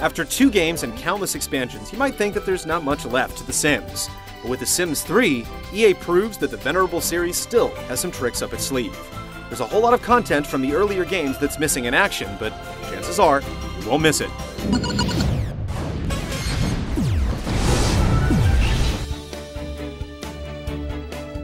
After 2 games and countless expansions, you might think that there's not much left to The Sims. But with The Sims 3, EA proves that the venerable series still has some tricks up its sleeve. There's a whole lot of content from the earlier games that's missing in action, but chances are you won't miss it.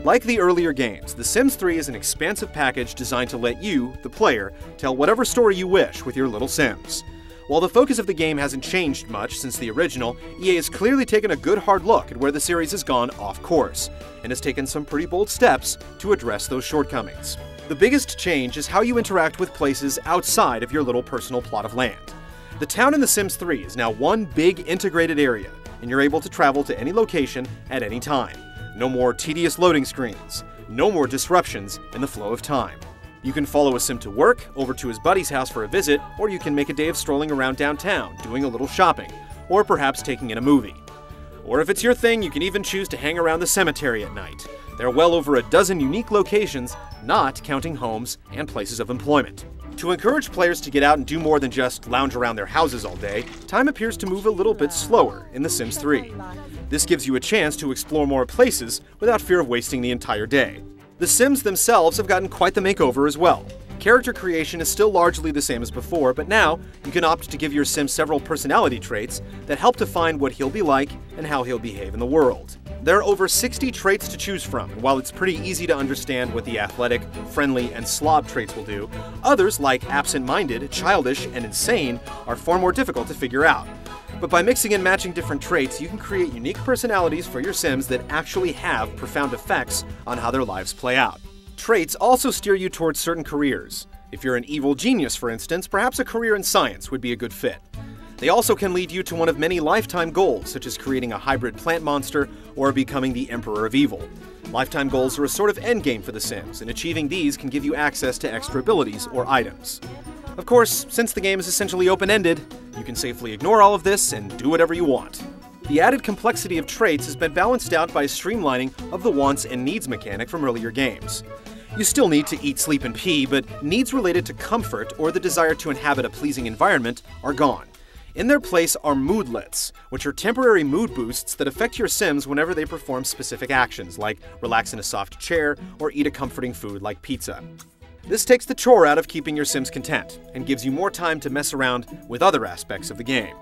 Like the earlier games, The Sims 3 is an expansive package designed to let you, the player, tell whatever story you wish with your little Sims. While the focus of the game hasn't changed much since the original, EA has clearly taken a good hard look at where the series has gone off course, and has taken some pretty bold steps to address those shortcomings. The biggest change is how you interact with places outside of your little personal plot of land. The town in The Sims 3 is now one big integrated area, and you're able to travel to any location at any time. No more tedious loading screens, no more disruptions in the flow of time. You can follow a Sim to work, over to his buddy's house for a visit, or you can make a day of strolling around downtown, doing a little shopping, or perhaps taking in a movie. Or if it's your thing, you can even choose to hang around the cemetery at night. There are well over a dozen unique locations, not counting homes and places of employment. To encourage players to get out and do more than just lounge around their houses all day, time appears to move a little bit slower in The Sims 3. This gives you a chance to explore more places without fear of wasting the entire day. The Sims themselves have gotten quite the makeover as well. Character creation is still largely the same as before, but now you can opt to give your Sim several personality traits that help define what he'll be like and how he'll behave in the world. There are over 60 traits to choose from, and while it's pretty easy to understand what the athletic, friendly, and slob traits will do, others like absent-minded, childish, and insane are far more difficult to figure out. But by mixing and matching different traits, you can create unique personalities for your Sims that actually have profound effects on how their lives play out. Traits also steer you towards certain careers. If you're an evil genius, for instance, perhaps a career in science would be a good fit. They also can lead you to one of many lifetime goals, such as creating a hybrid plant monster or becoming the Emperor of Evil. Lifetime goals are a sort of endgame for The Sims, and achieving these can give you access to extra abilities or items. Of course, since the game is essentially open-ended, you can safely ignore all of this and do whatever you want. The added complexity of traits has been balanced out by a streamlining of the wants and needs mechanic from earlier games. You still need to eat, sleep, and pee, but needs related to comfort or the desire to inhabit a pleasing environment are gone. In their place are moodlets, which are temporary mood boosts that affect your Sims whenever they perform specific actions, like relax in a soft chair or eat a comforting food like pizza. This takes the chore out of keeping your Sims content, and gives you more time to mess around with other aspects of the game.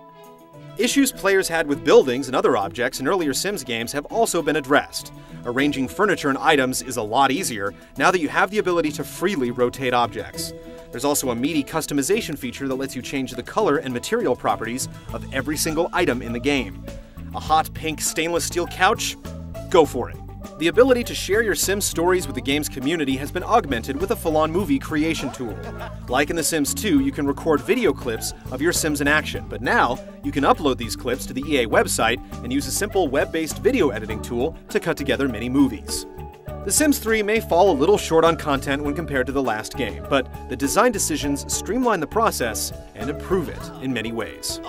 Issues players had with buildings and other objects in earlier Sims games have also been addressed. Arranging furniture and items is a lot easier now that you have the ability to freely rotate objects. There's also a meaty customization feature that lets you change the color and material properties of every single item in the game. A hot pink stainless steel couch? Go for it. The ability to share your Sims stories with the game's community has been augmented with a full-on movie creation tool. Like in The Sims 2, you can record video clips of your Sims in action, but now you can upload these clips to the EA website and use a simple web-based video editing tool to cut together mini movies. The Sims 3 may fall a little short on content when compared to the last game, but the design decisions streamline the process and improve it in many ways.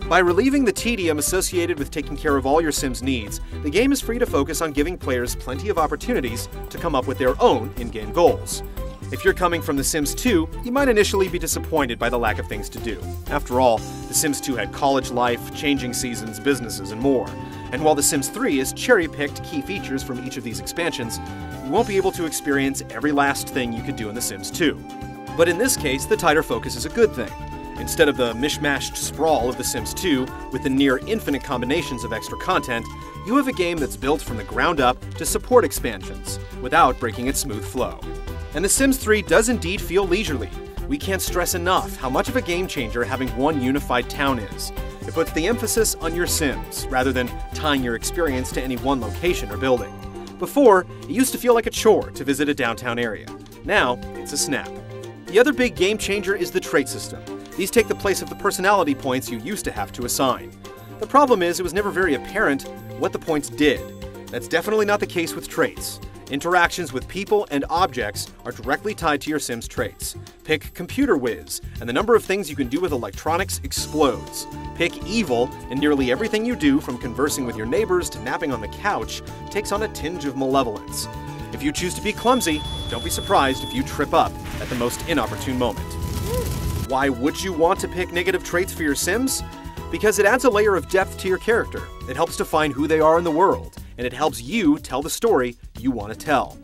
By relieving the tedium associated with taking care of all your Sims' needs, the game is free to focus on giving players plenty of opportunities to come up with their own in-game goals. If you're coming from The Sims 2, you might initially be disappointed by the lack of things to do. After all, The Sims 2 had college life, changing seasons, businesses, and more. And while The Sims 3 has cherry-picked key features from each of these expansions, you won't be able to experience every last thing you could do in The Sims 2. But in this case, the tighter focus is a good thing. Instead of the mishmashed sprawl of The Sims 2, with the near-infinite combinations of extra content, you have a game that's built from the ground up to support expansions, without breaking its smooth flow. And The Sims 3 does indeed feel leisurely. We can't stress enough how much of a game-changer having one unified town is. It puts the emphasis on your Sims, rather than tying your experience to any one location or building. Before, it used to feel like a chore to visit a downtown area. Now, it's a snap. The other big game-changer is the trait system. These take the place of the personality points you used to have to assign. The problem is, it was never very apparent what the points did. That's definitely not the case with traits. Interactions with people and objects are directly tied to your Sims' traits. Pick Computer Whiz, and the number of things you can do with electronics explodes. Pick Evil, and nearly everything you do, from conversing with your neighbors to napping on the couch, takes on a tinge of malevolence. If you choose to be clumsy, don't be surprised if you trip up at the most inopportune moment. Why would you want to pick negative traits for your Sims? Because it adds a layer of depth to your character. It helps define who they are in the world, and it helps you tell the story you want to tell.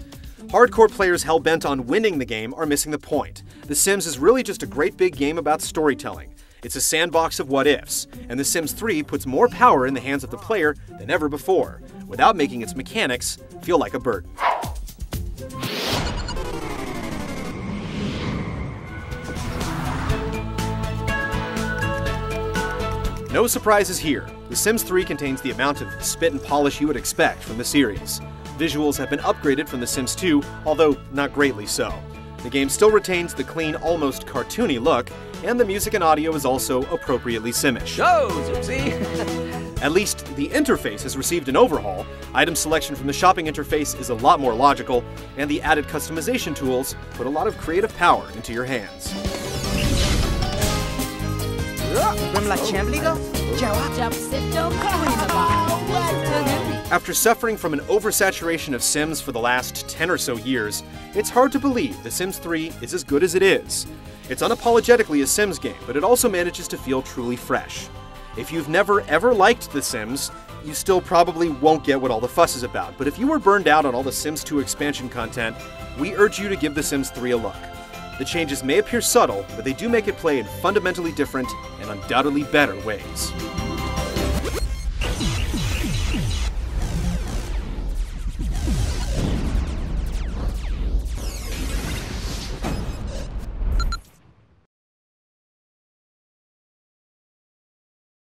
Hardcore players hell-bent on winning the game are missing the point. The Sims is really just a great big game about storytelling. It's a sandbox of what-ifs, and The Sims 3 puts more power in the hands of the player than ever before, without making its mechanics feel like a burden. No surprises here. The Sims 3 contains the amount of spit and polish you would expect from the series. Visuals have been upgraded from The Sims 2, although not greatly so. The game still retains the clean, almost cartoony look, and the music and audio is also appropriately Simish. Go, Gypsy! At least the interface has received an overhaul. Item selection from the shopping interface is a lot more logical, and the added customization tools put a lot of creative power into your hands. After suffering from an oversaturation of Sims for the last 10 or so years, it's hard to believe The Sims 3 is as good as it is. It's unapologetically a Sims game, but it also manages to feel truly fresh. If you've never ever liked The Sims, you still probably won't get what all the fuss is about, but if you were burned out on all the Sims 2 expansion content, we urge you to give The Sims 3 a look. The changes may appear subtle, but they do make it play in fundamentally different and undoubtedly better ways.